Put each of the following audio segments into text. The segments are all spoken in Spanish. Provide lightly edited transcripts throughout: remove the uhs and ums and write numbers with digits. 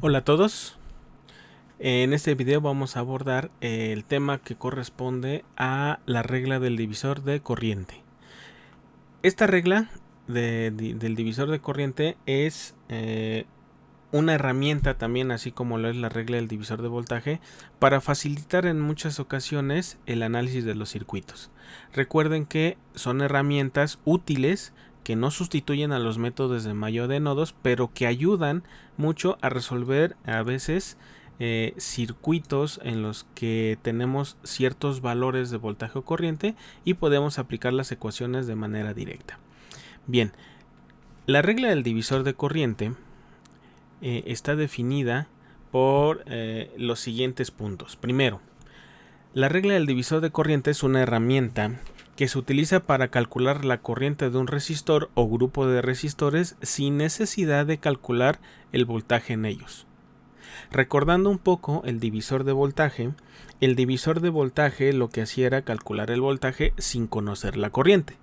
Hola a todos, en este video vamos a abordar el tema que corresponde a la regla del divisor de corriente. Esta regla del divisor de corriente es una herramienta también, así como lo es la regla del divisor de voltaje, para facilitar en muchas ocasiones el análisis de los circuitos. Recuerden que son herramientas útiles que no sustituyen a los métodos de malleo de nodos, pero que ayudan mucho a resolver a veces circuitos en los que tenemos ciertos valores de voltaje o corriente y podemos aplicar las ecuaciones de manera directa. Bien, la regla del divisor de corriente está definida por los siguientes puntos. Primero, la regla del divisor de corriente es una herramienta que se utiliza para calcular la corriente de un resistor o grupo de resistores sin necesidad de calcular el voltaje en ellos. Recordando un poco el divisor de voltaje lo que hacía era calcular el voltaje sin conocer la corriente.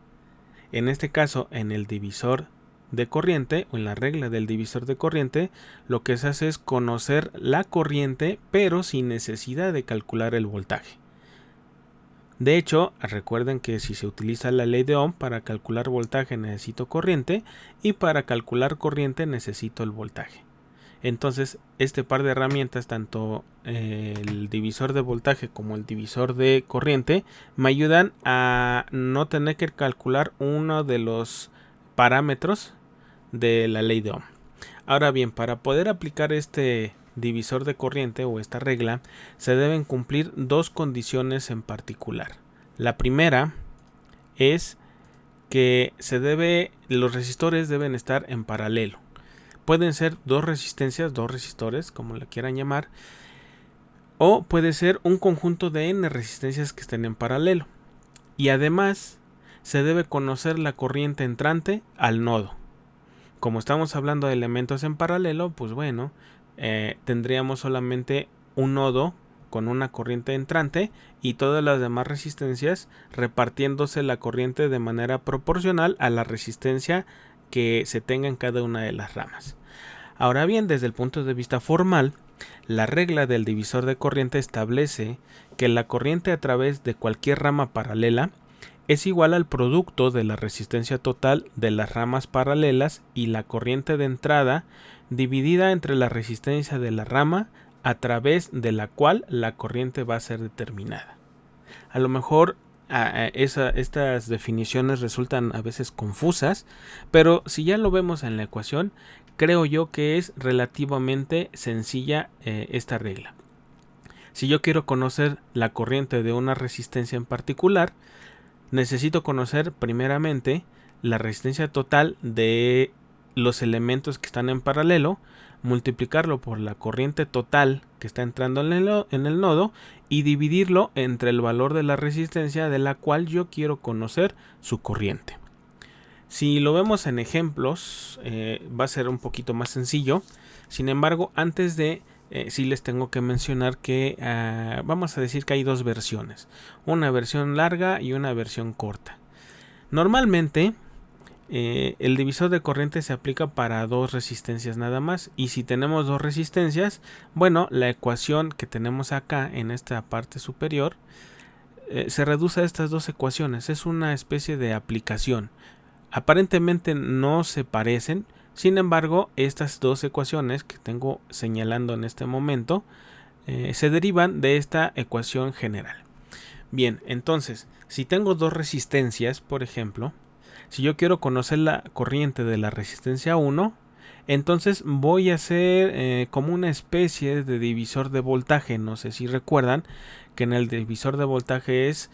En este caso, en el divisor de corriente o en la regla del divisor de corriente, lo que se hace es conocer la corriente pero sin necesidad de calcular el voltaje. De hecho, recuerden que si se utiliza la ley de Ohm, para calcular voltaje necesito corriente y para calcular corriente necesito el voltaje. Entonces, este par de herramientas, tanto el divisor de voltaje como el divisor de corriente, me ayudan a no tener que calcular uno de los parámetros de la ley de Ohm. Ahora bien, para poder aplicar este divisor de corriente o esta regla, se deben cumplir dos condiciones en particular. La primera es que los resistores deben estar en paralelo. Pueden ser dos resistores, como la quieran llamar, o puede ser un conjunto de n resistencias que estén en paralelo. Y además, se debe conocer la corriente entrante al nodo. Como estamos hablando de elementos en paralelo, pues bueno, tendríamos solamente un nodo con una corriente entrante y todas las demás resistencias repartiéndose la corriente de manera proporcional a la resistencia que se tenga en cada una de las ramas. Ahora bien, desde el punto de vista formal, la regla del divisor de corriente establece que la corriente a través de cualquier rama paralela es igual al producto de la resistencia total de las ramas paralelas y la corriente de entrada dividida entre la resistencia de la rama a través de la cual la corriente va a ser determinada. A lo mejor estas definiciones resultan a veces confusas, pero si ya lo vemos en la ecuación, creo yo que es relativamente sencilla esta regla. Si yo quiero conocer la corriente de una resistencia en particular, necesito conocer primeramente la resistencia total de los elementos que están en paralelo, multiplicarlo por la corriente total que está entrando en el nodo y dividirlo entre el valor de la resistencia de la cual yo quiero conocer su corriente. Si lo vemos en ejemplos, va a ser un poquito más sencillo. Sin embargo, antes de sí les tengo que mencionar que vamos a decir que hay dos versiones, una versión larga y una versión corta. Normalmente el divisor de corriente se aplica para dos resistencias nada más, y si tenemos dos resistencias, bueno, la ecuación que tenemos acá en esta parte superior se reduce a estas dos ecuaciones. Es una especie de aplicación. Aparentemente no se parecen. Sin embargo, estas dos ecuaciones que tengo señalando en este momento se derivan de esta ecuación general. Bien, entonces, si tengo dos resistencias, por ejemplo, si yo quiero conocer la corriente de la resistencia 1, entonces voy a hacer como una especie de divisor de voltaje. No sé si recuerdan que en el divisor de voltaje es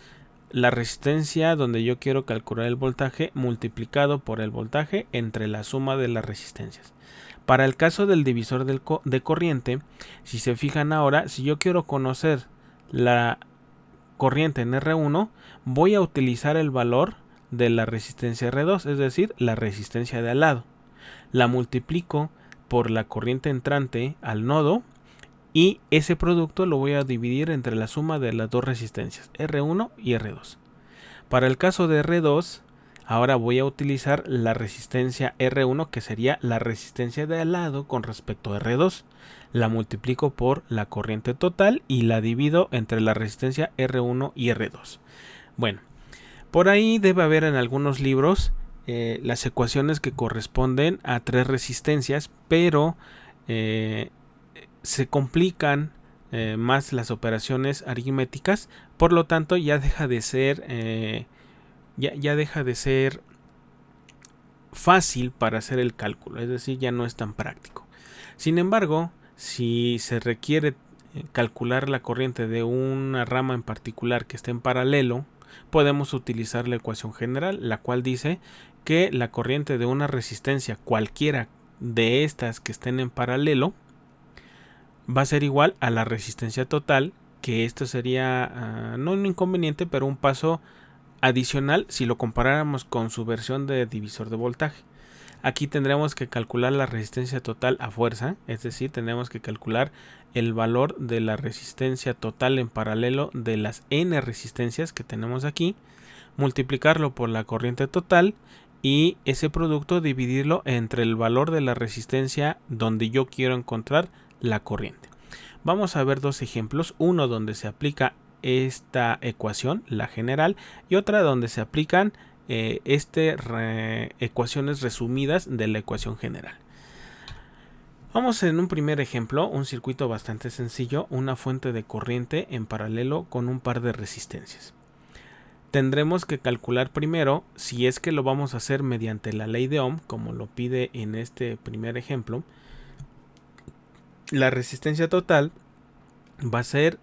la resistencia donde yo quiero calcular el voltaje multiplicado por el voltaje entre la suma de las resistencias. Para el caso del divisor de corriente, si se fijan ahora, si yo quiero conocer la corriente en R1, voy a utilizar el valor de la resistencia R2, es decir, la resistencia de al lado. La multiplico por la corriente entrante al nodo y ese producto lo voy a dividir entre la suma de las dos resistencias, R1 y R2. Para el caso de R2, Ahora voy a utilizar la resistencia R1, que sería la resistencia de al lado con respecto a R2. La multiplico por la corriente total y la divido entre la resistencia R1 y R2. Bueno, por ahí debe haber en algunos libros las ecuaciones que corresponden a 3 resistencias, pero se complican más las operaciones aritméticas, por lo tanto ya deja de ser ya deja de ser fácil para hacer el cálculo, es decir, ya no es tan práctico. Sin embargo, si se requiere calcular la corriente de una rama en particular que esté en paralelo, podemos utilizar la ecuación general, la cual dice que la corriente de una resistencia cualquiera de estas que estén en paralelo va a ser igual a la resistencia total, que esto sería no un inconveniente, pero un paso adicional si lo comparáramos con su versión de divisor de voltaje. Aquí tendremos que calcular la resistencia total a fuerza, es decir, tendremos que calcular el valor de la resistencia total en paralelo de las n resistencias que tenemos aquí, multiplicarlo por la corriente total y ese producto dividirlo entre el valor de la resistencia donde yo quiero encontrar la corriente. Vamos a ver dos ejemplos, uno donde se aplica esta ecuación, la general, y otra donde se aplican ecuaciones resumidas de la ecuación general. Vamos en un primer ejemplo, un circuito bastante sencillo, una fuente de corriente en paralelo con un par de resistencias. Tendremos que calcular primero, si es que lo vamos a hacer mediante la ley de Ohm, como lo pide en este primer ejemplo, la resistencia total va a ser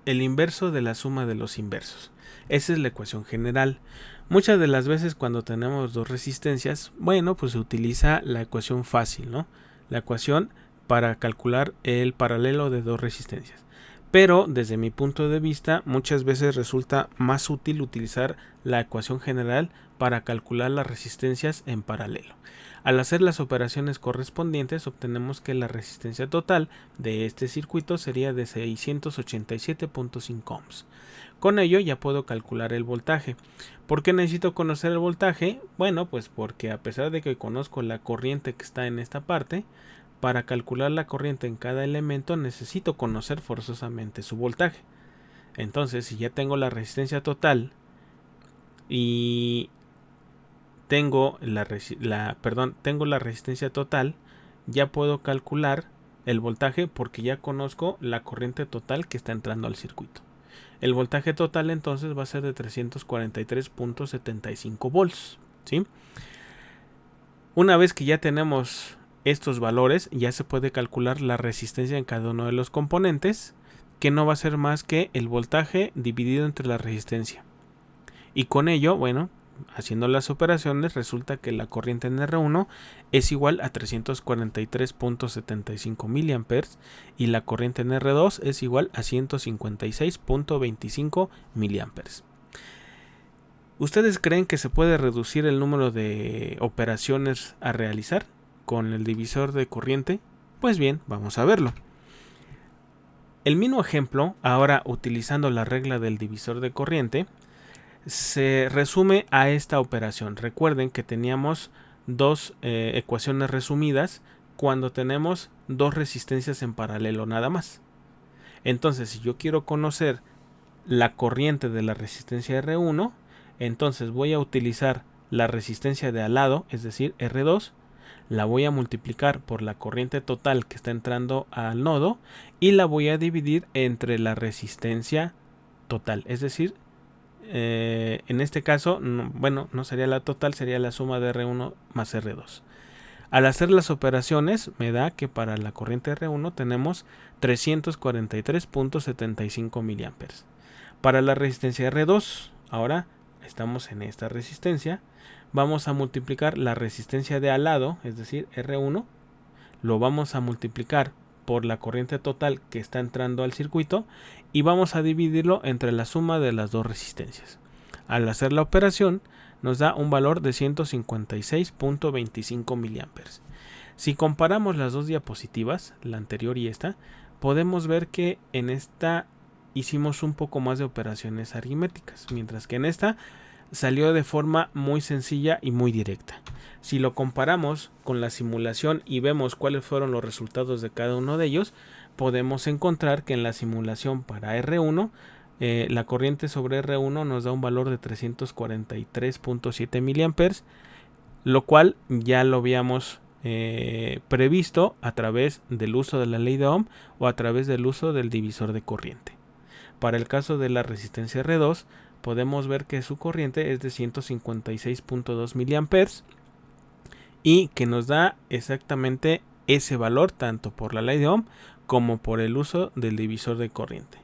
el inverso de la suma de los inversos. Esa es la ecuación general. Muchas de las veces cuando tenemos dos resistencias, bueno, pues se utiliza la ecuación fácil, ¿no? La ecuación para calcular el paralelo de dos resistencias. Pero desde mi punto de vista, muchas veces resulta más útil utilizar la ecuación general para calcular las resistencias en paralelo. Al hacer las operaciones correspondientes, obtenemos que la resistencia total de este circuito sería de 687.5 ohms. Con ello ya puedo calcular el voltaje. ¿Por qué necesito conocer el voltaje? Bueno, pues porque a pesar de que conozco la corriente que está en esta parte, para calcular la corriente en cada elemento necesito conocer forzosamente su voltaje. Entonces, si ya tengo la resistencia total y tengo la resistencia total, ya puedo calcular el voltaje porque ya conozco la corriente total que está entrando al circuito. El voltaje total entonces va a ser de 343.75 volts, ¿sí? Una vez que ya tenemos estos valores, ya se puede calcular la resistencia en cada uno de los componentes, que no va a ser más que el voltaje dividido entre la resistencia. Y con ello, bueno, haciendo las operaciones, resulta que la corriente en R1 es igual a 343.75 miliamperes y la corriente en R2 es igual a 156.25 miliamperes. ¿Ustedes creen que se puede reducir el número de operaciones a realizar con el divisor de corriente? Pues bien, vamos a verlo. El mismo ejemplo, ahora utilizando la regla del divisor de corriente, se resume a esta operación. Recuerden que teníamos dos ecuaciones resumidas cuando tenemos dos resistencias en paralelo nada más. Entonces, si yo quiero conocer la corriente de la resistencia R1, entonces voy a utilizar la resistencia de al lado, es decir, R2, la voy a multiplicar por la corriente total que está entrando al nodo y la voy a dividir entre la resistencia total, es decir, en este caso, no sería la total, sería la suma de R1 más R2. Al hacer las operaciones, me da que para la corriente R1 tenemos 343.75 miliamperes. Para la resistencia R2, ahora estamos en esta resistencia, vamos a multiplicar la resistencia de al lado, es decir, R1, lo vamos a multiplicar por la corriente total que está entrando al circuito y vamos a dividirlo entre la suma de las dos resistencias. Al hacer la operación nos da un valor de 156.25 miliamperes. Si comparamos las dos diapositivas, la anterior y esta, podemos ver que en esta hicimos un poco más de operaciones aritméticas, mientras que en esta salió de forma muy sencilla y muy directa. Si lo comparamos con la simulación y vemos cuáles fueron los resultados de cada uno de ellos, podemos encontrar que en la simulación para R1, la corriente sobre R1 nos da un valor de 343.7 miliamperes, lo cual ya lo habíamos previsto a través del uso de la ley de Ohm o a través del uso del divisor de corriente. Para el caso de la resistencia R2, podemos ver que su corriente es de 156.2 miliamperes y que nos da exactamente ese valor tanto por la ley de Ohm como por el uso del divisor de corriente.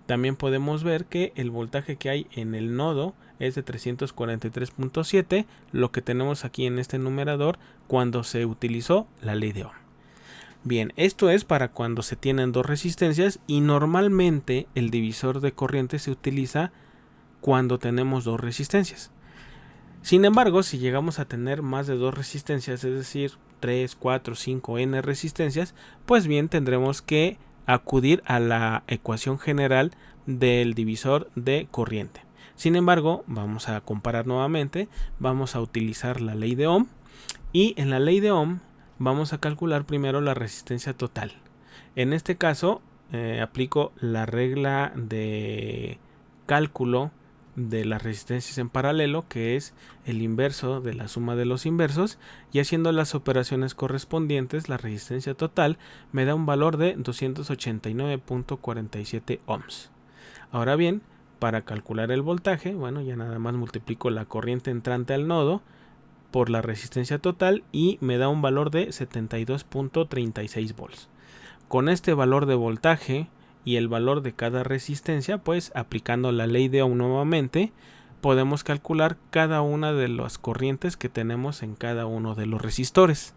También podemos ver que el voltaje que hay en el nodo es de 343.7, lo que tenemos aquí en este numerador cuando se utilizó la ley de Ohm. Bien, esto es para cuando se tienen dos resistencias y normalmente el divisor de corriente se utiliza cuando tenemos dos resistencias. Sin embargo, si llegamos a tener más de dos resistencias, es decir, 3, 4, 5, n resistencias, pues bien tendremos que acudir a la ecuación general del divisor de corriente. Sin embargo, vamos a comparar nuevamente, vamos a utilizar la ley de Ohm y en la ley de Ohm vamos a calcular primero la resistencia total. En este caso, aplico la regla de cálculo de las resistencias en paralelo, que es el inverso de la suma de los inversos, y haciendo las operaciones correspondientes, la resistencia total me da un valor de 289.47 ohms. Ahora bien, para calcular el voltaje, bueno, ya nada más multiplico la corriente entrante al nodo por la resistencia total y me da un valor de 72.36 volts. Con este valor de voltaje y el valor de cada resistencia, pues aplicando la ley de Ohm nuevamente, podemos calcular cada una de las corrientes que tenemos en cada uno de los resistores.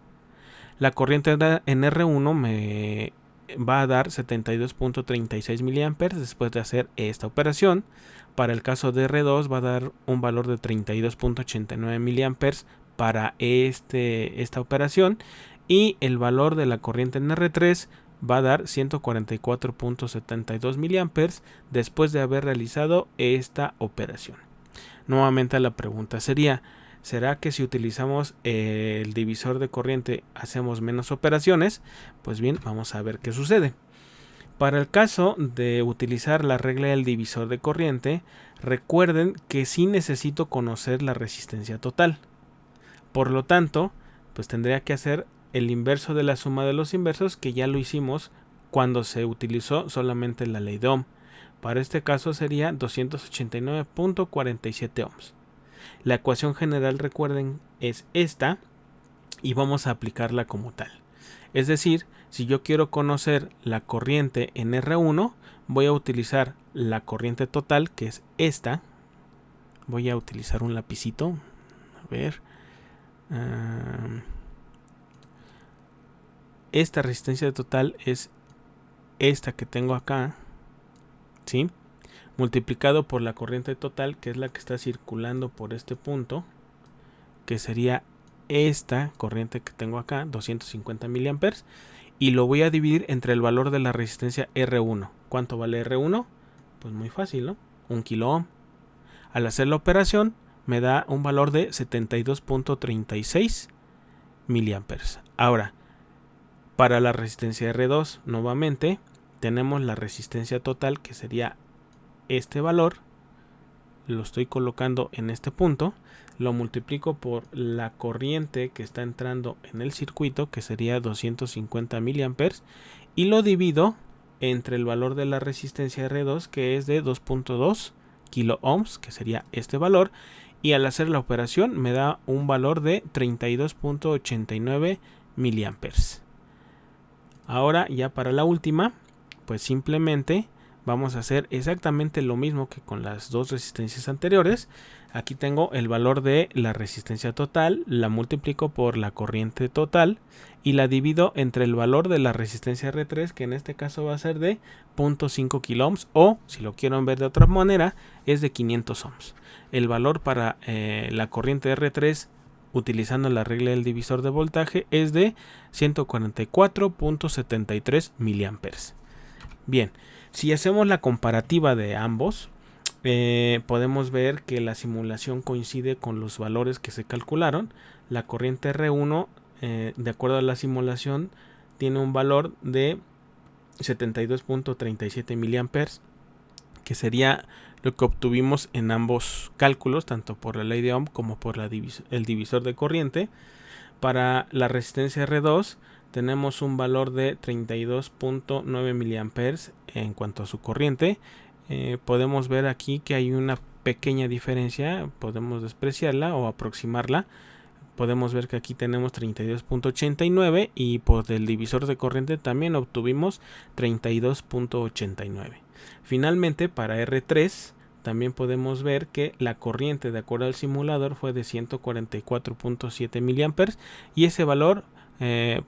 La corriente en R1 me va a dar 72.36 miliamperes después de hacer esta operación. Para el caso de R2 va a dar un valor de 32.89 miliamperes para esta operación, y el valor de la corriente en R3 va a dar 144.72 miliamperes después de haber realizado esta operación. Nuevamente la pregunta sería, ¿será que si utilizamos el divisor de corriente hacemos menos operaciones? Pues bien, vamos a ver qué sucede. Para el caso de utilizar la regla del divisor de corriente, recuerden que sí necesito conocer la resistencia total. Por lo tanto, pues tendría que hacer el inverso de la suma de los inversos, que ya lo hicimos cuando se utilizó solamente la ley de Ohm. Para este caso sería 289.47 ohms. La ecuación general, recuerden, es esta y vamos a aplicarla como tal. Es decir, si yo quiero conocer la corriente en R1, voy a utilizar la corriente total, que es esta. Voy a utilizar un lapicito. A ver. Esta resistencia total es esta que tengo acá, ¿sí? Multiplicado por la corriente total, que es la que está circulando por este punto, que sería esta corriente que tengo acá, 250 miliamperes, y lo voy a dividir entre el valor de la resistencia R1. ¿Cuánto vale R1? Pues muy fácil, ¿no? 1 kilo ohm. Al hacer la operación me da un valor de 72.36 miliamperes. Ahora, para la resistencia R2, nuevamente, tenemos la resistencia total, que sería este valor. Lo estoy colocando en este punto. Lo multiplico por la corriente que está entrando en el circuito, que sería 250 miliamperes, y lo divido entre el valor de la resistencia R2, que es de 2.2 kilo ohms, que sería este valor, y al hacer la operación me da un valor de 32.89 miliamperes. Ahora ya para la última, pues simplemente vamos a hacer exactamente lo mismo que con las dos resistencias anteriores. Aquí tengo el valor de la resistencia total, la multiplico por la corriente total y la divido entre el valor de la resistencia R3, que en este caso va a ser de 0.5 kilo ohms, o si lo quieren ver de otra manera, es de 500 ohms. El valor para la corriente R3 utilizando la regla del divisor de voltaje es de 144.73 miliamperes. Bien, si hacemos la comparativa de ambos, podemos ver que la simulación coincide con los valores que se calcularon. La corriente R1, de acuerdo a la simulación, tiene un valor de 72.37 miliamperes, que sería lo que obtuvimos en ambos cálculos, tanto por la ley de Ohm como por el divisor de corriente. Para la resistencia R2 tenemos un valor de 32.9 miliamperes en cuanto a su corriente. Podemos ver aquí que hay una pequeña diferencia, podemos despreciarla o aproximarla. Podemos ver que aquí tenemos 32.89 y por el divisor de corriente también obtuvimos 32.89. Finalmente, para R3 también podemos ver que la corriente, de acuerdo al simulador, fue de 144.7 miliamperes y ese valor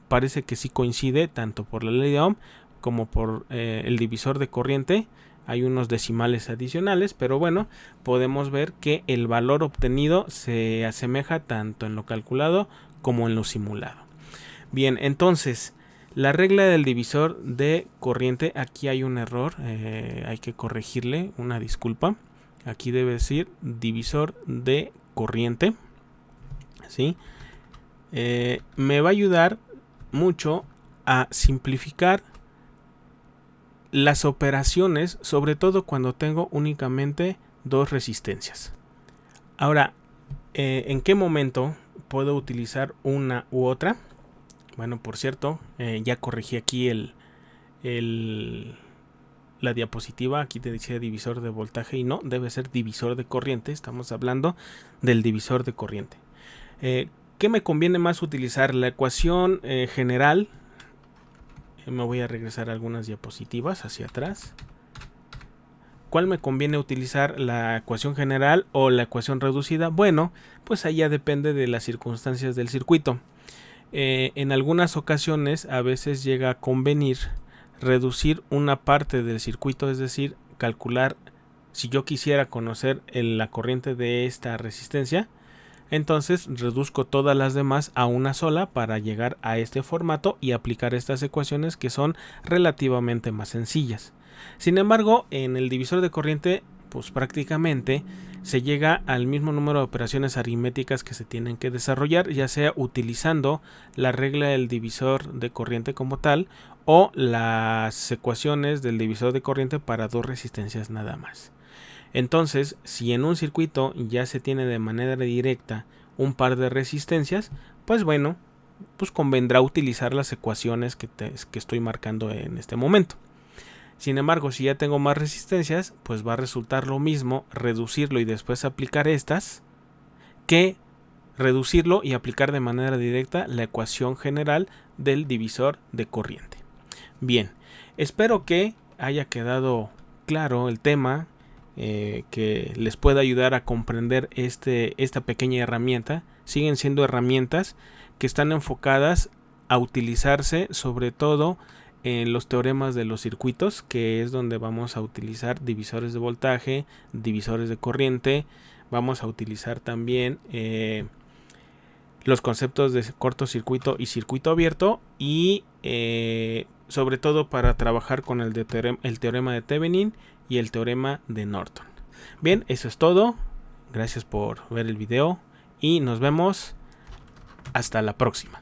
parece que sí coincide tanto por la ley de Ohm como por el divisor de corriente. Hay unos decimales adicionales, pero bueno, podemos ver que el valor obtenido se asemeja tanto en lo calculado como en lo simulado. Bien, entonces, la regla del divisor de corriente, aquí hay un error, hay que corregirle, una disculpa. Aquí debe decir divisor de corriente, ¿sí? Me va a ayudar mucho a simplificar las operaciones, sobre todo cuando tengo únicamente dos resistencias. Ahora, ¿en qué momento puedo utilizar una u otra? Bueno, por cierto, ya corregí aquí la diapositiva. Aquí te decía divisor de voltaje y no, debe ser divisor de corriente. Estamos hablando del divisor de corriente. ¿Qué me conviene más utilizar? La ecuación general. Me voy a regresar a algunas diapositivas hacia atrás. ¿Cuál me conviene utilizar? ¿La ecuación general o la ecuación reducida? Bueno, pues ahí ya depende de las circunstancias del circuito. En algunas ocasiones a veces llega a convenir reducir una parte del circuito, es decir, calcular, si yo quisiera conocer la corriente de esta resistencia, entonces reduzco todas las demás a una sola para llegar a este formato y aplicar estas ecuaciones que son relativamente más sencillas. Sin embargo, en el divisor de corriente, pues prácticamente se llega al mismo número de operaciones aritméticas que se tienen que desarrollar, ya sea utilizando la regla del divisor de corriente como tal o las ecuaciones del divisor de corriente para dos resistencias nada más. Entonces, si en un circuito ya se tiene de manera directa un par de resistencias, pues bueno, pues convendrá utilizar las ecuaciones que estoy marcando en este momento. Sin embargo, si ya tengo más resistencias, pues va a resultar lo mismo reducirlo y después aplicar estas, que reducirlo y aplicar de manera directa la ecuación general del divisor de corriente. Bien, espero que haya quedado claro el tema, que les pueda ayudar a comprender esta pequeña herramienta. Siguen siendo herramientas que están enfocadas a utilizarse sobre todo en los teoremas de los circuitos, que es donde vamos a utilizar divisores de voltaje, divisores de corriente. Vamos a utilizar también los conceptos de cortocircuito y circuito abierto y sobre todo para trabajar con el teorema de Thevenin y el teorema de Norton. Bien, eso es todo. Gracias por ver el video y nos vemos hasta la próxima.